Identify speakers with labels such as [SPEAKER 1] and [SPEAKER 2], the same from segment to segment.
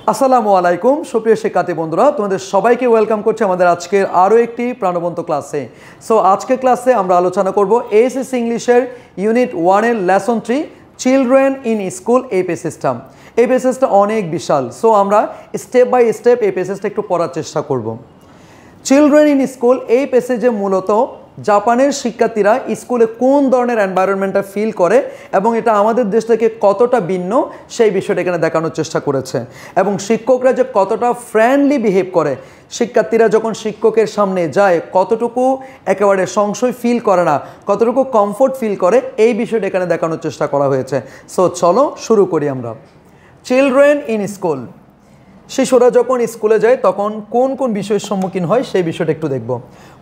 [SPEAKER 1] আসসালামু আলাইকুম সুপ্রিয় শিক্ষার্থী বন্ধুরা, তোমাদের সবাইকে ওয়েলকাম করছি আমাদের আজকের আরও একটি প্রাণবন্ত ক্লাসে। সো আজকের ক্লাসে আমরা আলোচনা করব এএসএসসি ইংলিশের ইউনিট 1 এর লেসন 3 চিলড্রেন ইন স্কুল এই প্যাসেজটা। এই প্যাসেজটা অনেক বিশাল, সো আমরা স্টেপ বাই স্টেপ এই প্যাসেজটা একটু পড়ার চেষ্টা করব। চিলড্রেন ইন স্কুল এই প্যাসেজে মূলত জাপানের শিক্ষার্থীরা স্কুলে কোন ধরনের এনভায়রনমেন্টটা ফিল করে এবং এটা আমাদের দেশ থেকে কতটা ভিন্ন সেই বিষয়টা এখানে দেখানোর চেষ্টা করেছে, এবং শিক্ষকরা যে কতটা ফ্রেন্ডলি বিহেভ করে, শিক্ষার্থীরা যখন শিক্ষকের সামনে যায় কতটুকু একেবারে সংশয় ফিল করে না, কতটুকু কমফোর্ট ফিল করে, এই বিষয়টা এখানে দেখানোর চেষ্টা করা হয়েছে। সো চলো শুরু করি আমরা। চিলড্রেন ইন স্কুল, শিশুরা যখন স্কুলে যায় তখন কোন কোন বিষয়ের সম্মুখীন হয় সেই বিষয়টা একটু দেখব।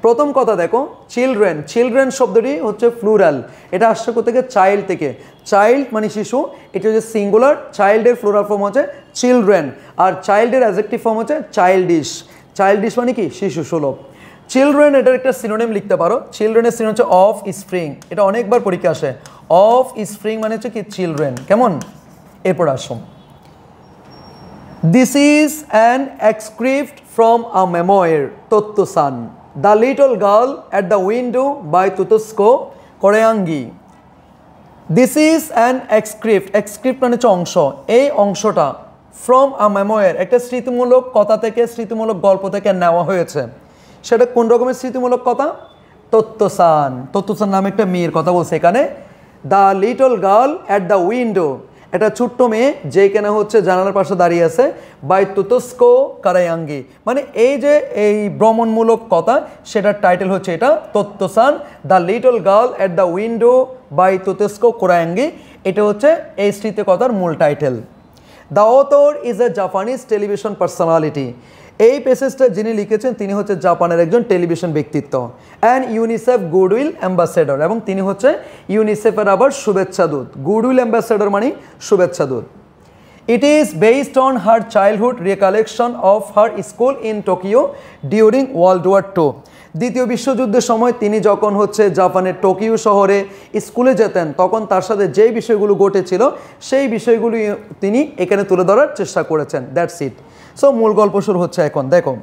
[SPEAKER 1] প্রথম কথা দেখো, চিলড্রেন, চিলড্রেন শব্দটি হচ্ছে প্লুরাল, এটা আসছে কোথা থেকে? চাইল্ড থেকে। চাইল্ড মানে শিশু, এটা হচ্ছে সিঙ্গুলার, চাইল্ডের প্লুরাল ফর্ম হচ্ছে চিলড্রেন, আর চাইল্ডের অ্যাডজেক্টিভ ফর্ম হচ্ছে চাইল্ডিশ। চাইল্ডিশ মানে কি? শিশু সুলভ। চিলড্রেন এটার একটা সিনোনিম লিখতে পারো, চিলড্রেনের সিনোনিম হচ্ছে অফ স্প্রিং, এটা অনেকবার পরীক্ষা আসে। অফ স্প্রিং মানে হচ্ছে কি? চিলড্রেন। কেমন? এরপর আসো, This is an excerpt from a memoir, Totto-san, The Little Girl at the Window by Tutsuko Koreangi. This is an excerpt, excerpt মানে হচ্ছে অংশ, এই অংশটা from a memoir, একটা স্মৃতিমূলক কথা থেকে, স্মৃতিমূলক গল্প থেকে নেওয়া হয়েছে। সেটা কোন রকমের স্মৃতিমূলক কথা? Totto-san, Totto-san নামে একটা মেয়ের কথা বলছে এখানে। The Little Girl at the Window, এটা ছোট্ট মেয়ে যেখানে হচ্ছে জানালার পাশে দাঁড়িয়ে আছে, বাই তুতস্কো কারায়াঙ্গি, মানে এই যে এই ভ্রমণমূলক কথা, সেটার টাইটেল হচ্ছে এটা Tottochan, the little girl at the window by Tetsuko Kuroyanagi, এটা হচ্ছে এই স্মৃতিকথার মূল title. The author is a Japanese television personality, এই প্যাসেজটা যিনি লিখেছেন তিনি হচ্ছে জাপানের একজন টেলিভিশন ব্যক্তিত্ব, অ্যান্ড ইউনিসেফ গুডউইল অ্যাম্বাসেডর, এবং তিনি হচ্ছে ইউনিসেফের আবার শুভেচ্ছা দূত। গুডউইল অ্যাম্বাসেডর মানে শুভেচ্ছা দূত। It is based on her childhood recollection of her school in Tokyo during world war II, দ্বিতীয় বিশ্বযুদ্ধের সময় তিনি যখন হচ্ছে জাপানের টোকিও শহরে স্কুলে যেতেন তখন তার সাথে যেই বিষয়গুলো ঘটেছিল সেই বিষয়গুলো তিনি এখানে তুলে ধরার চেষ্টা করেছেন। That's it. সো মূল গল্প শুরু হচ্ছে এখন। দেখো,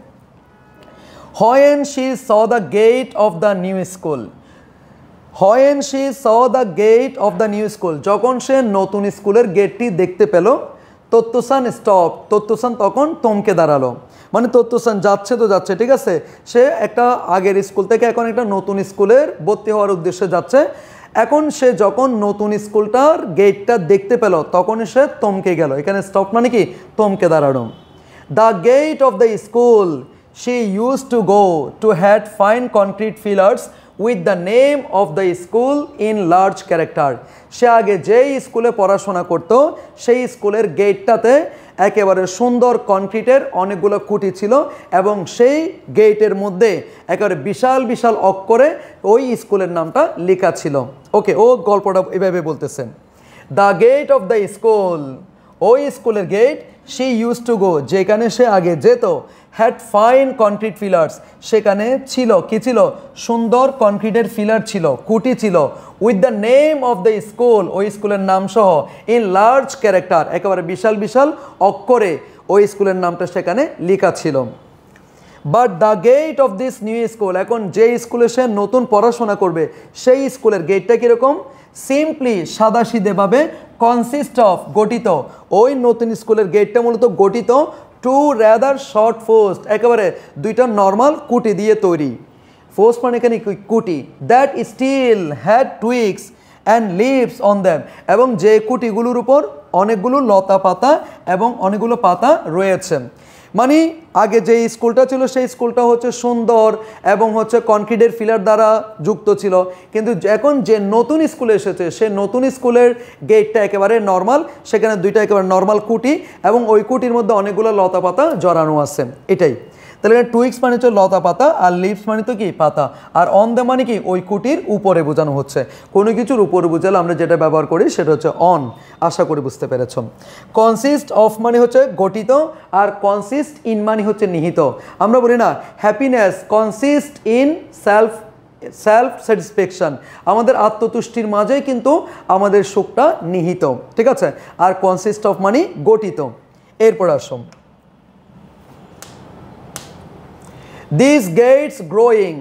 [SPEAKER 1] when she saw the gate of the new school, when she saw the gate of the new school, যখন সে নতুন স্কুলের গেটটি দেখতে পেল, তোত্তোসান স্টপ, তোত্তোসান তখন থমকে দাঁড়ালো। মানে তোত্তোসান যাচ্ছে তো যাচ্ছে, ঠিক আছে, সে একটা আগের স্কুল থেকে এখন একটা নতুন স্কুলের ভর্তি হওয়ার উদ্দেশ্যে যাচ্ছে। এখন সে যখন নতুন স্কুলটার গেটটা দেখতে পেল তখন সে থমকে গেল। এখানে স্টপ মানে কি? থমকে দাঁড়ানো। The gate of the school she used to go to had fine concrete pillars with the name of the school in large character. সে আগে যেই স্কুলে পড়াশোনা করত সেই স্কুলের গেটটাতে একেবারে সুন্দর কনক্রিটের অনেকগুলো খুঁটি ছিল, এবং সেই গেটের মধ্যে একেবারে বিশাল বিশাল অক্ষরে ওই স্কুলের নামটা লেখা ছিল। ওকে, ও গল্পটা এভাবে বলতেছেন। The gate of the school, ওই স্কুলের gate, she used to go, যেখানে সে আগে যেত, had fine concrete pillars, সেখানে ছিল কি? ছিল সুন্দর কনক্রিটের ফিলার ছিল, খুঁটি ছিল, with the name of the school, ওই স্কুলের নাম সহ, in large character, একেবারে বিশাল বিশাল অক্ষরে ওই স্কুলের নামটা সেখানে লেখা ছিল। But the gate of this new school, এখন যে স্কুলে সে নতুন পড়াশোনা করবে সেই স্কুলের গেটটা কীরকম? সিম্পলি, সাদাসিধেভাবে, কনসিস্ট অফ, গঠিত, ওই নতুন স্কুলের গেটটা মূলত গঠিত টু রেদার শর্ট পোস্ট, একেবারে দুইটা নর্মাল কুটি দিয়ে তৈরি। পোস্ট মানে এখানে কুটি, that still had twigs and leaves on them, এবং যে কুটিগুলোর উপর অনেকগুলো লতা পাতা এবং অনেকগুলো পাতা রয়েছে। মানে আগে যে স্কুলটা ছিল সেই স্কুলটা হচ্ছে সুন্দর এবং হচ্ছে কনক্রিটের ফিলার দ্বারা যুক্ত ছিল, কিন্তু এখন যে নতুন স্কুলে এসেছে সে নতুন স্কুলের গেটটা একেবারে নর্মাল, সেখানে দুইটা একেবারে নর্মাল কুটি এবং ওই কুটির মধ্যে অনেকগুলো লতা পাতা জড়ানো আছে। এটাই তাহলে টুইক্স মানে হচ্ছে লতা পাতা, আর লিভস মানে তো কি? পাতা, আর অন দ্য মানে কি? ওই কুটির উপরে বোঝানো হচ্ছে। কোনো কিছুর উপরে বোঝালে আমরা যেটা ব্যবহার করি সেটা হচ্ছে অন। আশা করি বুঝতে পেরেছ। কনসিস্ট অফ মানে হচ্ছে গঠিত, আর কনসিস্ট ইন মানে হচ্ছে নিহিত। আমরা বলি না happiness consist in self satisfaction, আমাদের আত্মতুষ্টির মাঝেই কিন্তু আমাদের সুখটা নিহিত, ঠিক আছে। আর কনসিস্ট অফ মানে গঠিত। এরপর আসুন, দিস গেটস গ্রোয়িং,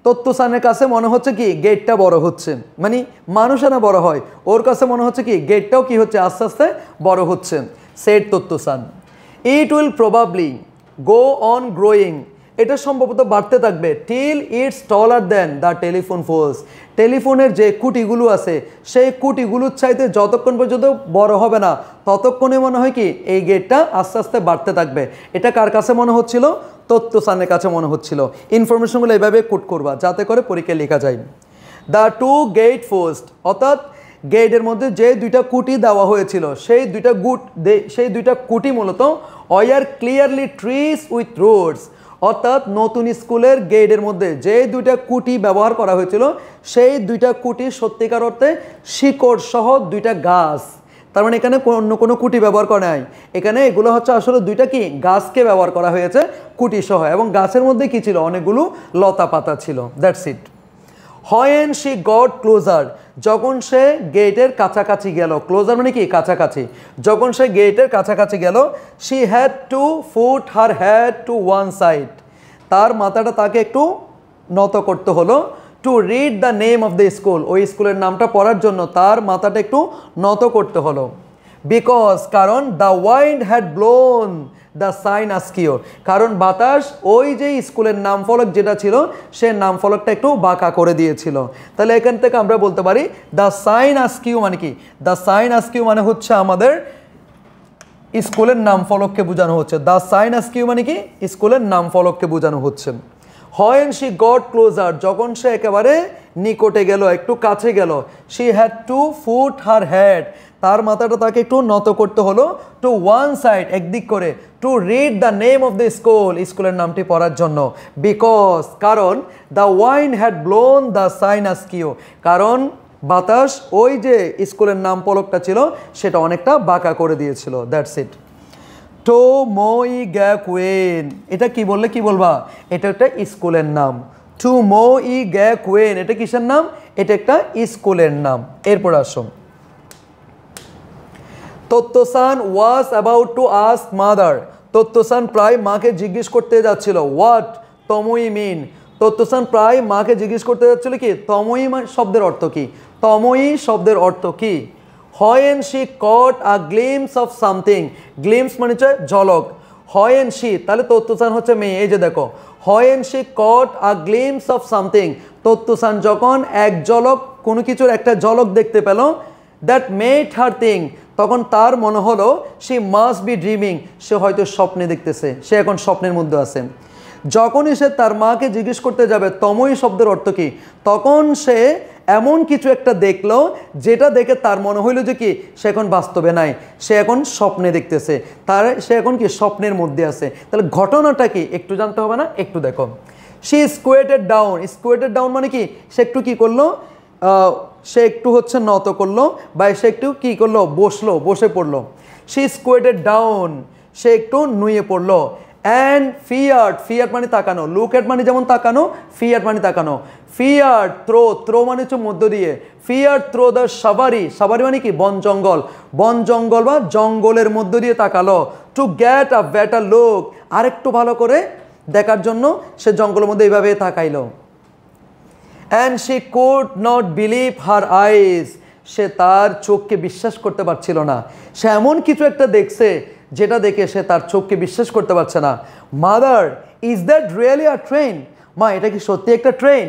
[SPEAKER 1] তত্ত্বসানের কাছে মনে হচ্ছে কি গেটটা বড় হচ্ছে, মানে মানুষেরা বড় হয়, ওর কাছে মনে হচ্ছে কি গেটটাও কি হচ্ছে আস্তে আস্তে বড় হচ্ছে। Said Tottochan, it will probably go on growing, এটা সম্ভবত বাড়তে থাকবে till it's taller than the telephone poles, টেলিফোনের যে খুঁটিগুলো আছে সেই খুঁটিগুলোর চাইতে যতক্ষণ পর্যন্ত বড় হবে না ততক্ষণে মনে হয় কি এই গেটটা আস্তে আস্তে বাড়তে থাকবে। এটা কার কাছে মনে হচ্ছিল? তত্ত্বসানের কাছে মনে হচ্ছিল। ইনফরমেশনগুলো এইভাবে কোট করবা যাতে করে পরীক্ষায় লেখা যায়। দ্য টু গেট পোস্ট, অর্থাৎ গেটের মধ্যে যে দুইটা কুটি দেওয়া হয়েছিল সেই দুইটা কুটি মূলত were clearly trees with roots, অর্থাৎ নতুন স্কুলের গেটের মধ্যে যে দুইটা কুটি ব্যবহার করা হয়েছিল সেই দুইটা কুটি সত্যিকার অর্থে শিকড় সহ দুইটা গাছ, তার মানে এখানে অন্য কোনো কুটি ব্যবহার করা নাই, এখানে এগুলো হচ্ছে আসলে দুইটা কি গাছকে ব্যবহার করা হয়েছে কুটি সহ, এবং গাছের মধ্যে কি ছিল অনেকগুলো লতা পাতা ছিল। That's it. When she got closer, যখন সে গেটের কাছাকাছি গেল, ক্লোজার মানে কি কাছাকাছি, যখন সে গেটের কাছাকাছি গেল, she had to foot her head to one side, তার মাথাটা তাকে একটু নত করতে হলো, two read the name of the school, ওই স্কুলের নামটা পড়ার জন্য তার মাথাটা একটু নত করতে হলো। বিকজ, কারণ the wind had blown the sign askew, কারণ বাতাস ওই যে স্কুলের নাম ফলক যেটা ছিল সে নাম ফলকটা একটু বাঁকা করে দিয়েছিল। তাহলে এখান থেকে আমরা বলতে পারি দ্য সাইন আস্কিউ মানে কি, দ্য সাইন আস্কিউ মানে হচ্ছে আমাদের স্কুলের নাম ফলককে বোঝানো হচ্ছে। দ্য সাইন আস্কিউ মানে কি স্কুলের নাম ফলককে বোঝানো হচ্ছে। হোয়েন শি গট ক্লোজার, যখন সে একেবারে নিকটে গেল, একটু কাছে গেল, she had to foot her head, তার মাথাটা তাকে একটু নত করতে হলো, টু ওয়ান সাইড একদিক করে, to read the name of the school, স্কুলের নামটি পড়ার জন্য। বিকজ, কারণ the wind had blown the sign askew, কারণ বাতাস ওই যে স্কুলের নাম ফলকটা ছিল সেটা অনেকটা বাঁকা করে দিয়েছিল। That's it. টো মই গ্যাকুয়েন, এটা কি বললে কি বলবা? এটা একটা স্কুলের নাম। টু মই গ্যাকুয়েন, এটা কিসের নাম? এটা একটা স্কুলের নাম। এরপর আসো, Tottochan was about to ask mother, Tottochan প্রায় মাকে জিজ্ঞেস করতে যাচ্ছিল হোয়াট তমই মিন, তত্ত্বসান প্রায় মাকে জিজ্ঞেস করতে যাচ্ছিল কি তমই শব্দের অর্থ কি, তমই শব্দের অর্থ কি। When she caught a glimpse of something, glimpse মানে হচ্ছে ঝলক, হোয়েন শি তাহলে তত্ত্বসান হচ্ছে মেয়ে, এই যে দেখো, when she caught a glimpse of something, Tottochan যখন এক ঝলক কোনো কিছুর একটা ঝলক দেখতে পেল, দ্যাট মেড হার থিং, তখন তার মনে হলো শি মাস্ট বি ড্রিমিং, সে হয়তো স্বপ্নে দেখতেছে, সে এখন স্বপ্নের মধ্যে আছে। যখনই সে তার মাকে জিজ্ঞেস করতে যাবে তমই শব্দের অর্থ কী, তখন সে এমন কিছু একটা দেখলো যেটা দেখে তার মনে হইল যে কি সে এখন বাস্তবে নাই, সে এখন স্বপ্নে দেখতেছে, সে এখন কি স্বপ্নের মধ্যে আছে। তাহলে ঘটনাটা কি একটু জানতে হবে না? একটু দেখো, শি স্কোয়েটেড ডাউন, স্কোয়েটেড ডাউন মানে কি সে একটু কি করলো, সে একটু হচ্ছে নত করলো, বা সে একটু কি করলো বসে পড়লো। শি স্কোয়েটেড ডাউন, সে একটু নুয়ে পড়লো। অ্যান্ড ফিয়ার্ড, ফিয়ার্ড মানে তাকানো, লুক এট মানে যেমন তাকানো, ফিয়ার্ড মানে তাকানো, ফিয়ার্ড থ্রো মানে হচ্ছে মধ্য দিয়ে, peered through the shrubbery, shrubbery মানে কি বন জঙ্গল বা জঙ্গলের মধ্য দিয়ে তাকালো। To get a better look, আরেকটু ভালো করে দেখার জন্য সে জঙ্গলের মধ্যে এইভাবে তাকাইলো। And she could not believe her eyes, সে তার চোখকে বিশ্বাস করতে পারছিল না, সে এমন কিছু একটা দেখছে যেটা দেখে সে তার চোখকে বিশ্বাস করতে পারছে না। Mother, is that really a train, মা এটা কি সত্যি একটা train?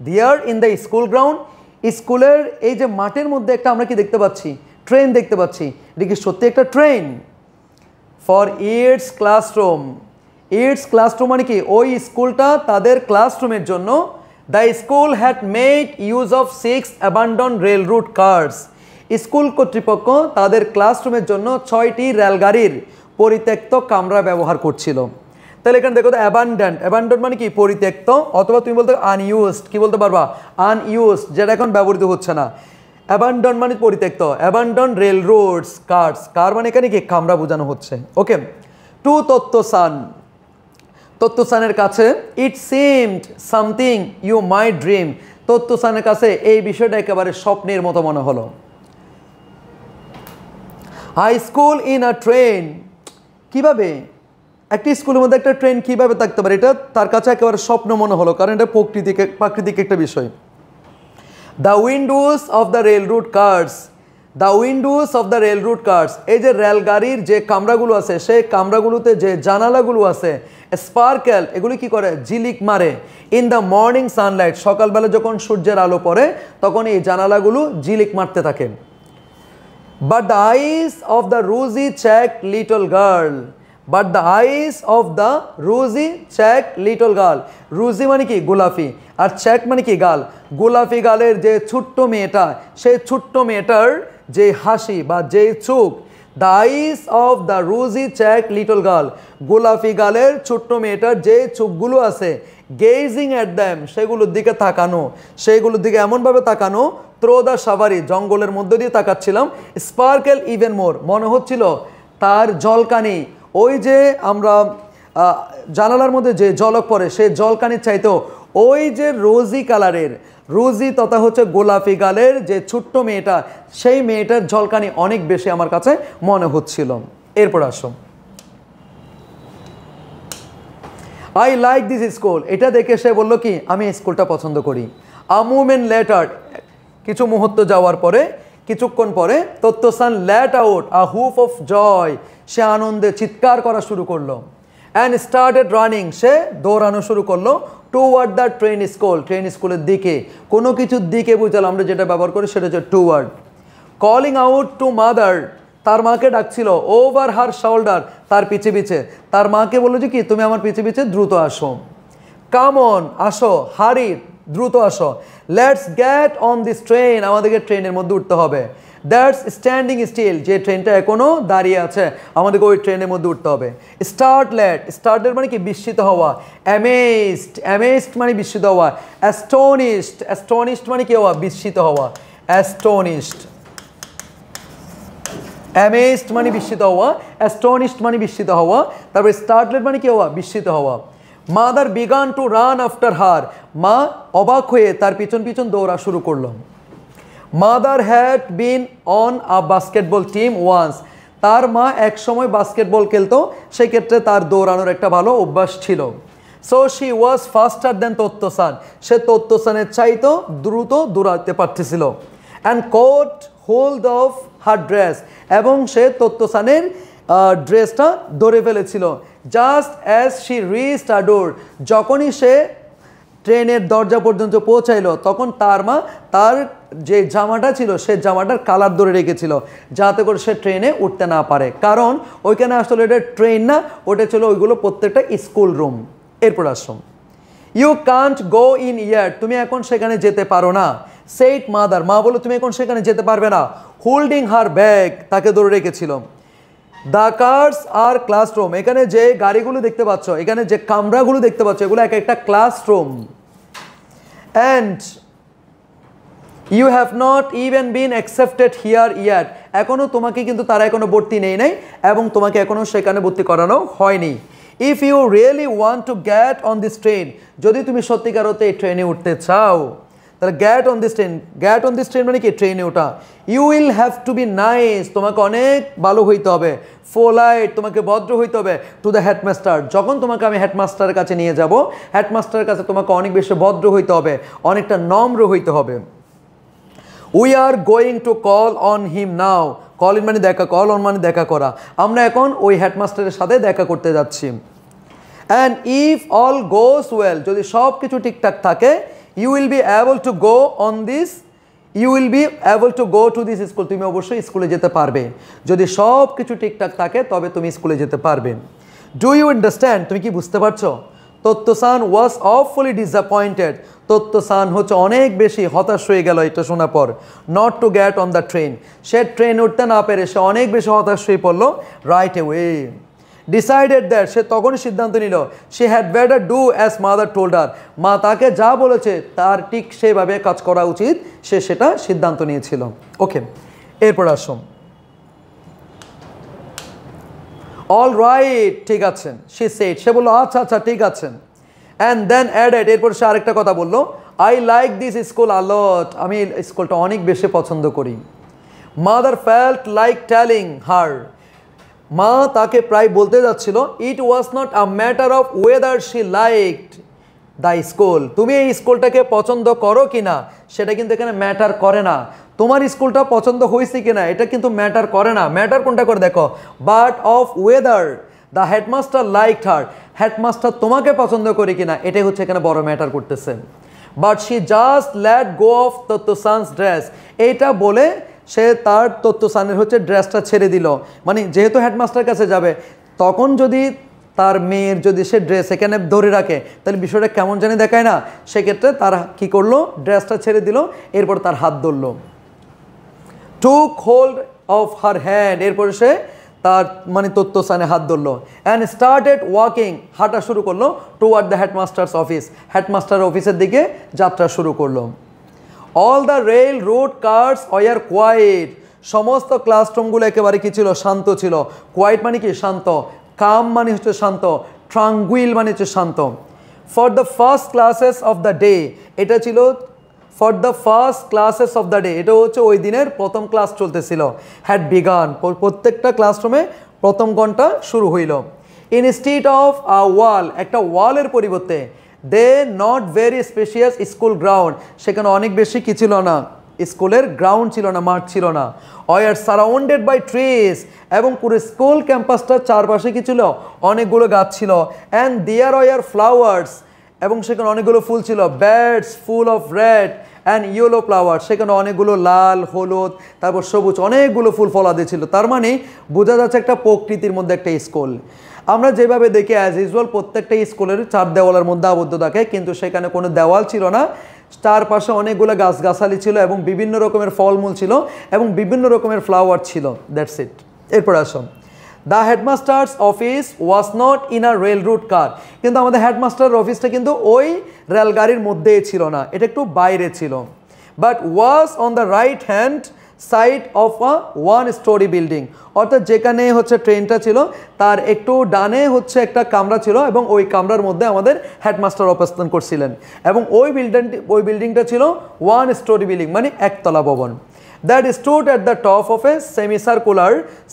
[SPEAKER 1] There in the school ground, স্কুলের এই যে মাঠের মধ্যে একটা আমরা কি দেখতে পাচ্ছি, ট্রেন দেখতে পাচ্ছি, এটা কি সত্যি একটা train? For its classroom, its classroom মানে কি ওই স্কুলটা তাদের ক্লাসরুমের জন্য, the school had made use of 6 abandon rail route cars, school কর্তৃপক্ষ তাদের ক্লাসরুমের জন্য 6টি রেলগাড়ির পরিত্যক্ত কামরা ব্যবহার করছিল। তাহলে এখানে দেখো তো অ্যাবান্ডন মানে কি পরিত্যক্ত, অথবা তুমি বলতে আনইউজড, কি বলতে পারবা আনইউজড, যেটা এখন ব্যবহৃত হচ্ছে না। অ্যাবান্ডন মানে পরিত্যক্ত, অ্যাবান্ডন রেল রোডস কার্স, কার মানে এখানে কি কামরা বোঝানো হচ্ছে। ওকে, টু তত্ত্বসান, তত্ত্বসানের কাছে it seemed something you might dream, তত্ত্বসানের কাছে এই বিষয়টা একেবারে স্বপ্নের মতো মনে হলো। High school in a train, কিভাবে একটি স্কুলের মধ্যে একটা ট্রেন কীভাবে থাকতে পারে, এটা তার কাছে একেবারে স্বপ্ন মনে হলো, কারণ এটা প্রাকৃতিক একটা বিষয়। The windows of the railroad cars, the windows of the railroad cars, এই যে রেলগাড়ির যে কামরাগুলো আছে সেই কামরাগুলোতে যে জানালাগুলো আছে, স্পার্কেল, এগুলি কি করে, ঝিলিক মারে। ইন দ্য মর্নিং সানলাইট, সকালবেলা যখন সূর্যের আলো পড়ে তখন এই জানালাগুলো ঝিলিক মারতে থাকে। But the eyes of the rosy cheek little girl, but the eyes of the rosy cheek little girl, rosy মানে কি গোলাপি, আর চেক মানে কি গাল, গোলাপি গালের যে ছোট্ট মেয়েটা, সেই ছোট্ট মেয়েটার যে হাসি বা যে চোখ, the eyes of the rosy cheek little girl, গোলাপি গালের ছোট্ট মেয়েটার যে চোখগুলো আছে, গেজিং অ্যাট দ্যাম, সেগুলোর দিকে তাকানো, সেইগুলোর দিকে এমনভাবে তাকানো, থ্রো দ্য সাভারি, জঙ্গলের মধ্যে দিয়ে তাকাচ্ছিলাম, স্পার্কেল ইভেন মোর, মনে হচ্ছিল তার জলকানি, ওই যে আমরা জানালার মধ্যে যে জলক পড়ে সেই জলকানির চাইতেও ওই যে রোজি কালারের, রোজি তথা হচ্ছে গোলাপি গালের যে ছোট্ট মেয়েটা, সেই মেয়েটার ঝলকানি অনেক বেশি আমার কাছে মনে হচ্ছিল। এরপর আসো, আই লাইক দিস স্কুল, এটা দেখে সে বলল কি আমি স্কুলটা পছন্দ করি। আ মুমেন্ট লেটার, কিছু মুহূর্ত যাওয়ার পরে, কিছুক্ষণ পরে, Tottochan let out a whoop of joy, সে আনন্দে চিৎকার করা শুরু করলো। অ্যান্ড স্টার্টেড রানিং, সে দৌড়ানো শুরু করলো, toward the train school, train স্কুলের দিকে, কোনো কিছুর দিকে বুঝাল, আমরা যেটা ব্যবহার করি সেটা হচ্ছে toward. Calling out to mother, তার মাকে ডাকছিল, ওভার হার শোল্ডার, তার পিছে পিছে, তার মাকে বললো যে কি তুমি আমার পিছে পিছে দ্রুত আসো। কাম অন, আসো, হারি, দ্রুত আসো। Let's get on this train, আমাদেরকে ট্রেনের মধ্যে উঠতে হবে। দ্যাটস স্ট্যান্ডিং স্টিল, যে ট্রেনটা এখনও দাঁড়িয়ে আছে আমাদেরকে ওই ট্রেনের মধ্যে উঠতে হবে। স্টার্ট লেট, স্টার্টেড মানে কি বিস্মিত হওয়া, অ্যামেজড, অ্যামেজড মানে বিস্মিত হওয়া, অ্যাস্টনিশড, অ্যাস্টনিশড মানে কি হওয়া, বিস্মিত হওয়া, অ্যাস্টনিশড, অ্যামেজড মানে বিস্মিত হওয়া, অ্যাস্টনিশড মানে বিস্মিত হওয়া, তারপরে স্টার্টলেট মানে কি হওয়া, বিস্মিত হওয়া। Mother began to run after her, মা অবাক হয়ে তার পিছন পিছন দৌড়া শুরু করলো। Mother had been on a basketball team once, তার মা এক সময় বাস্কেটবল খেলতো, সেই ক্ষেত্রে তার দৌড়ানোর একটা ভালো অভ্যাস ছিল। সো শি ওয়াজ ফাস্টার দেন তত্ত্বসান, সে তত্ত্বসানের চাইতেও দ্রুত দৌড়াতে পারতেছিল। And caught hold of her dress, এবং সে তত্ত্বসানের ড্রেসটা ধরে ফেলেছিল। Just as she reached a door, যখনই সে ট্রেনের দরজা পর্যন্ত পৌঁছাইলো তখন তার মা তার যে জামাটা ছিল সে জামাটার কালার ধরে রেখেছিল, যাতে করে সে ট্রেনে উঠতে না পারে, কারণ ওইখানে আসলে এটা ট্রেন না, ওটা ছিল ওইগুলো প্রত্যেকটা স্কুল রুম। এরপর আসুন, ইউ কান্ট গো ইন ইয়ার, তুমি এখন সেখানে যেতে পারো না। সেইট মাদার, মা বলো তুমি এখন সেখানে যেতে পারবে না। হোল্ডিং হার ব্যাগ, তাকে ধরে রেখেছিল। দ্য কার্স আর ক্লাসরুম, এখানে যে গাড়িগুলো দেখতে পাচ্ছ, এখানে যে কামরাগুলো দেখতে পাচ্ছ, এগুলো এক একটা classroom. And you have not even been accepted here yet, এখনও তোমাকে কিন্তু তারা এখনও ভর্তি নেই নাই এবং তোমাকে এখনও সেখানে ভর্তি করানো হয়নি। If you really want to get on this train, যদি তুমি সত্যিকার অর্থে এই ট্রেনে উঠতে চাও, তাহলে get on this train, get on this train মানে কি ট্রেনে ওঠা। You will have to be nice, তোমাকে অনেক ভালো হইতে হবে। পোলাইট, তোমাকে ভদ্র হইতে হবে। টু দ্য হেডমাস্টার, যখন তোমাকে আমি হেডমাস্টারের কাছে নিয়ে যাব, হেডমাস্টারের কাছে তোমাকে অনেক বেশি ভদ্র হইতে হবে, অনেকটা নম্র হইতে হবে। We are going to call on him now, call in মানে দেখা, কল অন মানে দেখা করা, আমরা এখন ওই হেডমাস্টারের সাথে দেখা করতে যাচ্ছি। And if all goes well, যদি সব কিছু ঠিকঠাক থাকে, you will be able to go on this, you will be able to go to this school, তুমি অবশ্যই স্কুলে যেতে পারবে। যদি সব কিছু ঠিকঠাক থাকে তবে তুমি স্কুলে যেতে পারবে। ডু ইউ আন্ডারস্ট্যান্ড, তুমি কি বুঝতে পারছো? তত্ত্বসান ওয়াজ অফুলি ডিসঅ্যাপয়েন্টেড, তত্ত্বসান হচ্ছে অনেক বেশি হতাশ হয়ে গেল এটা শোনার পর। Not to get on the train, say train উঠতে না পেরে সে অনেক বেশি হতাশ হয়ে পড়লো। রাইট এওয়ে ডিসাইডেড দ্যাট, সে তখনই সিদ্ধান্ত নিল, she had better do as mother told her, মা তাকে যা বলেছে তার ঠিক সেভাবে কাজ করা উচিত, সে সেটা সিদ্ধান্ত নিয়েছিল। ওকে, এরপর আসুন। অল রাইট, ঠিক আছেন, সে সেড, সে বললো আচ্ছা আচ্ছা ঠিক আছেন। অ্যান্ড দেন অ্যাডেড, এরপর সে আরেকটা কথা বললো, I like this school a lot, আমি স্কুলটা অনেক বেশি পছন্দ করি। Mother felt like telling her, মা তাকে প্রায় বলতে যাচ্ছিল, it was not a matter of whether she liked the school, তুমি এই স্কুলটাকে পছন্দ করো কি না সেটা কিন্তু এখানে ম্যাটার করে না। তোমার স্কুলটা পছন্দ হয়েছে কিনা এটা কিন্তু ম্যাটার করে না। ম্যাটার কোনটা করে দেখো, but of whether the headmaster liked her, headmaster তোমাকে পছন্দ করে কিনা এটাই হচ্ছে এখানে বড় ম্যাটার করতেছে। But she just let go of Totto-chan's dress, এইটা বলে সে তার তত্ত্বসানের হচ্ছে ড্রেসটা ছেড়ে দিল। মানে যেহেতু হেডমাস্টার কাছে যাবে, তখন যদি তার মেয়ের যদি সে ড্রেস এখানে ধরে রাখে তাহলে বিষয়টা কেমন জানি দেখায় না। সেক্ষেত্রে তার কি করলো, ড্রেসটা ছেড়ে দিল, এরপর তার হাত ধরলো। টুক হোল্ড অফ হার হ্যান্ড, এরপরে সে তার মানে তত্ত্বস্থানে হাত ধরলো। অ্যান্ড স্টার্টেড ওয়াকিং, হাঁটা শুরু করলো toward the headmaster's office, headmaster অফিসের দিকে যাত্রা শুরু করলো। All the rail route cars were quiet, সমস্ত ক্লাসরুমগুলো একেবারে কি ছিল, শান্ত ছিল। কোয়াইট মানে কি শান্ত, কাম মানে হচ্ছে শান্ত, ট্রাঙ্গুইল মানে হচ্ছে শান্ত। For the first classes of the day, এটা ছিল for the first classes of the day, এটা হচ্ছে ওই দিনের প্রথম ক্লাস চলতেছিল। হ্যাড বিগান, প্রত্যেকটা ক্লাসরুমে প্রথম ঘন্টা শুরু হইল। ইনস্টিড অফ আ ওয়াল, একটা ওয়ালের পরিবর্তে they not very spacious school ground, সেখানে অনেক বেশি কি ছিল না, স্কুলের গ্রাউন্ড ছিল না, মাঠ ছিল না। ওয়ার সারাউন্ডেড বাই ট্রিজ, এবং পুরো স্কুল ক্যাম্পাসটার চারপাশে কি ছিল, অনেকগুলো গাছ ছিল। অ্যান্ড দেয়ার ওয়ার ফ্লাওয়ার্স, এবং সেখানে অনেকগুলো ফুল ছিল। ব্যাডস full of red and yellow flower, সেখানে অনেকগুলো লাল, হলুদ, তারপর সবুজ, অনেকগুলো ফুল ফলাদি ছিল। তার মানে বোঝা যাচ্ছে একটা প্রকৃতির মধ্যে একটা স্কুল। আমরা যেভাবে দেখি অ্যাজ ইউজুয়াল প্রত্যেকটা স্কুলের চার দেওয়ালের মধ্যে আবদ্ধ থাকে, কিন্তু সেখানে কোনো দেওয়াল ছিল না, চারপাশে অনেকগুলো গাছগাছালি ছিল এবং বিভিন্ন রকমের ফলমূল ছিল এবং বিভিন্ন রকমের ফ্লাওয়ার ছিল। That's it. এরপর আসুন, the headmaster's office was not in a rail route car, কিন্তু আমাদের হেডমাস্টার অফিসটা কিন্তু ওই রেলগাড়ির মধ্যেই ছিল না, এটা একটু বাইরে ছিল। But was on the right hand side of a one story building, অর্থাৎ যেখানে হচ্ছে ট্রেনটা ছিল তার একটু ডানে হচ্ছে একটা কামরা ছিল এবং ওই কামরার মধ্যে আমাদের হেডমাস্টার অবস্থান করছিলেন। এবং ওই বিল্ডিংটা ছিল ওয়ান স্টোরি বিল্ডিং, মানে একতলা ভবন। That stood at the top of a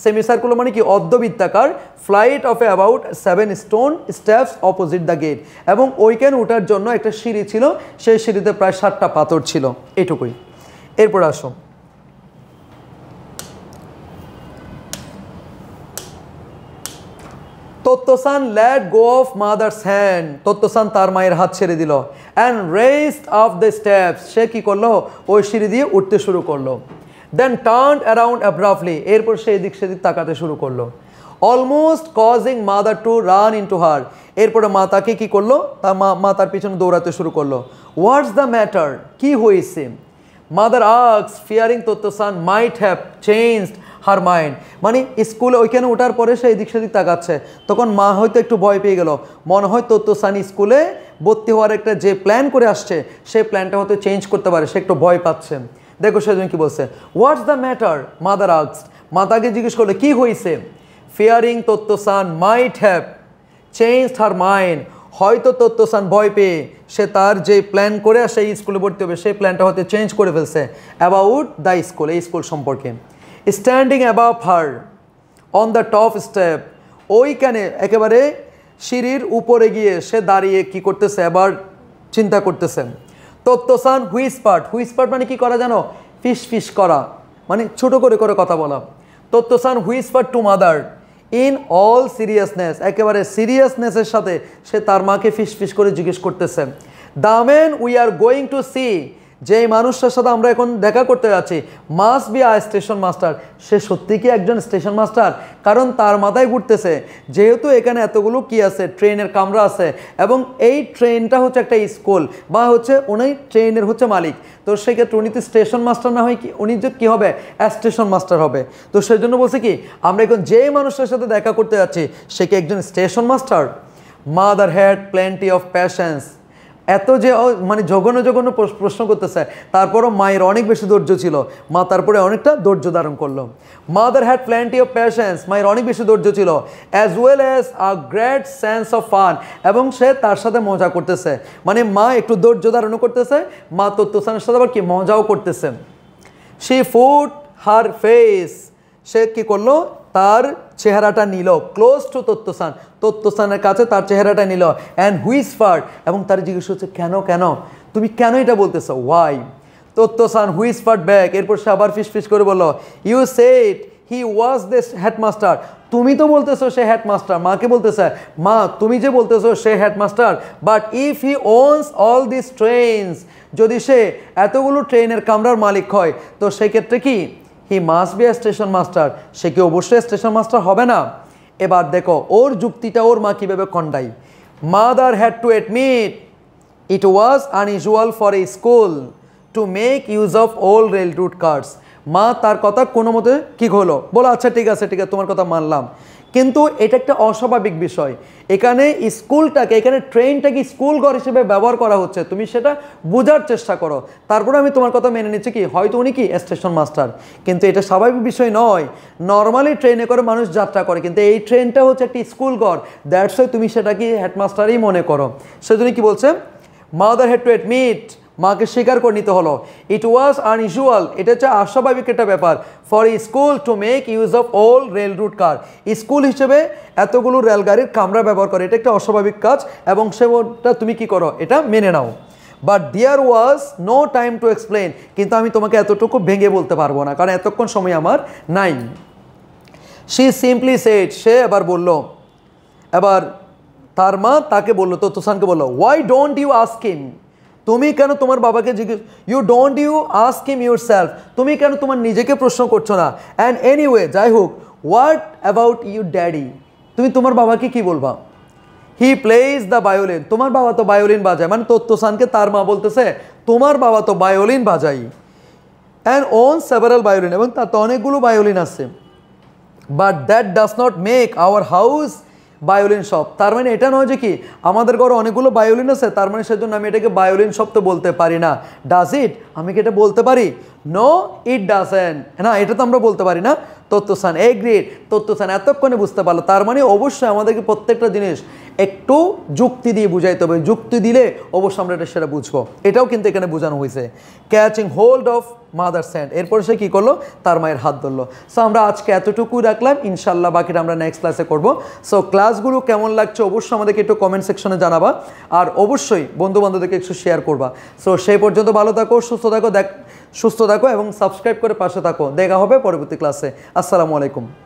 [SPEAKER 1] semicircular মানে কি অর্ধবৃত্তাকার flight of a about 7 stone steps opposite the gate, এবং ওইখানে ওঠার জন্য একটা সিঁড়ি ছিল, সেই সিঁড়িতে প্রায় 7টা পাথর ছিল। এটুকুই। এরপর আসো, Totto-chan let go of mother's hand, Totto-chan তার মায়ের হাত ছেড়ে দিল। And raised of the steps, সে কি করলো, ওই সিঁড়ি দিয়ে উঠতে শুরু করলো। দেন টার্ন অ্যারাউন্ড অ্যাব্রাপ্টলি, এরপর সে এদিক সেদিক তাকাতে শুরু করলো। Almost causing mother to run into her, এরপরে মা তাকে কি করলো, মা তার পিছনে দৌড়াতে শুরু করলো। হোয়াটস দ্য ম্যাটার, কি হয়েছে? Mother asks fearing Totto-chan might have changed her mind, মানে স্কুলে ওইখানে ওঠার পরে সে এদিক সেদিক তাকাচ্ছে, তখন মা হয়তো একটু ভয় পেয়ে গেল, মনে হয় তত্ত্বসান স্কুলে ভর্তি হওয়ার একটা যে প্ল্যান করে আসছে সেই প্ল্যানটা হয়তো চেঞ্জ করতে পারে, সে একটু ভয় পাচ্ছে। দেখো সেজন্য কি বলছে, what's the matter mother asked, মা তাকে জিজ্ঞেস করলো কি হয়েছে। Fearing Totto-chan might have changed her mind, হয়তো তত্ত্বসান ভয় পেয়ে সে তার যে প্ল্যান করে আসে এই স্কুলে ভর্তি হবে সেই প্ল্যানটা হয়তো চেঞ্জ করে ফেলছে অ্যাবাউট দ্য স্কুল, এই স্কুল সম্পর্কে। Standing above her on the top step, ওইখানে একেবারে সিঁড়ির উপরে গিয়ে সে দাঁড়িয়ে কি করতেছে, আবার চিন্তা করতেছে। তত্ত্বসান হুইসপার্ট মানে কি করা জানো, ফিস ফিস করা, মানে ছোট করে করে কথা বলা। Totto-chan whispered to mother in all seriousness, একেবারে সিরিয়াসনেসের সাথে সে তার মাকে ফিস ফিস করে জিজ্ঞেস করতেছে। The man we are going to see, যেই মানুষটার সাথে আমরা এখন দেখা করতে যাচ্ছি, must be a station master, সে সত্যি কি একজন স্টেশন মাস্টার? কারণ তার মাথায় ঘুরতেছে যেহেতু এখানে এতগুলো কি আছে, ট্রেনের কামরা আছে এবং এই ট্রেনটা হচ্ছে একটা স্কুল বা হচ্ছে উনি ট্রেনের হচ্ছে মালিক, তো সেক্ষেত্রে উনি তো স্টেশন মাস্টার না হয় কি, উনি যে কী হবে, স্টেশন মাস্টার হবে। তো সেই জন্য বলছে কি, আমরা এখন যেই মানুষটার সাথে দেখা করতে যাচ্ছি সে কি একজন station master? Mother had plenty of patience, এত যে মানে জঘন্য জঘন্য প্রশ্ন করতেছে, তারপরও মায়ের অনেক বেশি ধৈর্য ছিল, মা তারপরে অনেকটা ধৈর্য ধারণ করলো। Mother had plenty of patience, মায়ের অনেক বেশি ধৈর্য ছিল। As well as a great sense of fun, এবং সে তার সাথে মজা করতেছে, মানে মা একটু ধৈর্য ধারণও করতেছে, মা তত্ত্বসানের সাথে আবার কি মজাও করতেছে। শি ফুট হার ফেস, সে কি করলো, তার চেহারাটা নিল, ক্লোজ টু তত্ত্বসান, তত্ত্বসানের কাছে তার চেহারাটা নিল, অ্যান্ড হুইসপার্ড, এবং তার জিজ্ঞেস হচ্ছে কেন কেন তুমি কেন এটা বলতেছো, ওয়াই। তত্ত্বসান হুইসপার্ড ব্যাক, এরপর সে আবার ফিসফিস করে বলল, you said he was this headmaster, তুমি তো বলতেছো সে হেডমাস্টার, মাকে বলতেছে মা তুমি যে বলতেছো সে headmaster, but if he owns all this trains, যদি সে এতগুলো ট্রেনের কামরার মালিক হয় তো সেক্ষেত্রে কি he must be a station master, সে কি অবশ্যই স্টেশন মাস্টার হবে না। এবার দেখো ওর যুক্তিটা ওর মা কীভাবে খণ্ডাই। Mother had to admit it was unusual for a school to make use of old rail route cars, মা তার কথা কোনো মতে কী হলো, বলো আচ্ছা ঠিক আছে তোমার কথা মানলাম, কিন্তু এটা একটা অস্বাভাবিক বিষয়। এখানে স্কুলটাকে, এখানে ট্রেনটাকে স্কুল ঘর হিসেবে ব্যবহার করা হচ্ছে, তুমি সেটা বোঝার চেষ্টা করো, তারপরে আমি তোমার কথা মেনে নিচ্ছি কি হয়তো উনি কি স্টেশন মাস্টার, কিন্তু এটা স্বাভাবিক বিষয় নয়। নর্মালি ট্রেনে করে মানুষ যাত্রা করে, কিন্তু এই ট্রেনটা হচ্ছে একটি স্কুল ঘর, দ্যাটস ওয়াই তুমি সেটা কি হেডমাস্টারই মনে করো। সেজন্য কি বলছে, মাদার হ্যাড টু অ্যাডমিট, মাকে স্বীকার করে নিতে হলো, ইট ওয়াজ আনইউজুয়াল, এটা হচ্ছে অস্বাভাবিক একটা ব্যাপার, for school to make use of all rail route car, school হিসেবে এতগুলো রেলগাড়ির কামরা ব্যবহার করে, এটা একটা অস্বাভাবিক কাজ, এবং সেটা তুমি কি করো এটা মেনে নাও। But there was no time to explain, কিন্তু আমি তোমাকে এতটুকু ভেঙে বলতে পারবো না, কারণ এতক্ষণ সময় আমার নাই। শি সিম্পলি সেড, সে এবার বলল, এবার তার মা তাকে বললো, তত্ত্বসানকে বললো, why don't you ask him, তুমি কেন তোমার বাবাকে জিজ্ঞেস, you don't you ask him yourself, তুমি কেন তোমার নিজেকে প্রশ্ন করছো না। অ্যান্ড এনিওয়ে, যাই হোক, হোয়াট অ্যাবাউট ইউ ড্যাডি, তুমি তোমার বাবাকে কি বলবা। হি প্লেজ দ্য বায়োলিন, তোমার বাবা তো বায়োলিন বাজায়, মানে তত্ত্বসানকে তার মা বলতেছে তোমার বাবা তো বায়োলিন বাজাই, অ্যান্ড ওন সেভারাল বায়োলিন, এবং তার তো অনেকগুলো বায়োলিন আছে, but that does not make our house বায়োলিন শপ, তার মানে এটা নয় যে কি আমাদের ঘরে অনেকগুলো বায়োলিন আছে তার মানে সেজন্য আমি এটাকে বায়োলিন শপ তো বলতে পারি না। ডাজ ইট, আমি কি এটা বলতে পারি, নো ইট ডাজেন্ট, না এটা তো আমরা বলতে পারি না। তত্ত্বসান এগ্রিড, তত্ত্বসান এতক্ষণে বুঝতে পারলো, তার মানে অবশ্যই আমাদেরকে প্রত্যেকটা জিনিস একটু যুক্তি দিয়ে বুঝাইতে হবে, যুক্তি দিলে অবশ্যই আমরা এটা সেটা বুঝবো, এটাও কিন্তু এখানে বোঝানো হয়েছে। Catching hold of mother's hand, এরপরে সে কী করলো, তার মায়ের হাত ধরলো। সো আমরা আজকে এতটুকুই রাখলাম, ইনশাল্লাহ বাকিটা আমরা নেক্সট ক্লাসে করবো। সো ক্লাসগুলো কেমন লাগছে অবশ্যই আমাদেরকে একটু কমেন্ট সেকশনে জানাবা, আর অবশ্যই বন্ধুবান্ধবদেরকে একটু শেয়ার করবা। সো সেই পর্যন্ত ভালো থাকো, সুস্থ থাকো এবং সাবস্ক্রাইব করে পাশে থাকো। দেখা হবে পরবর্তী ক্লাসে। আসসালামু আলাইকুম।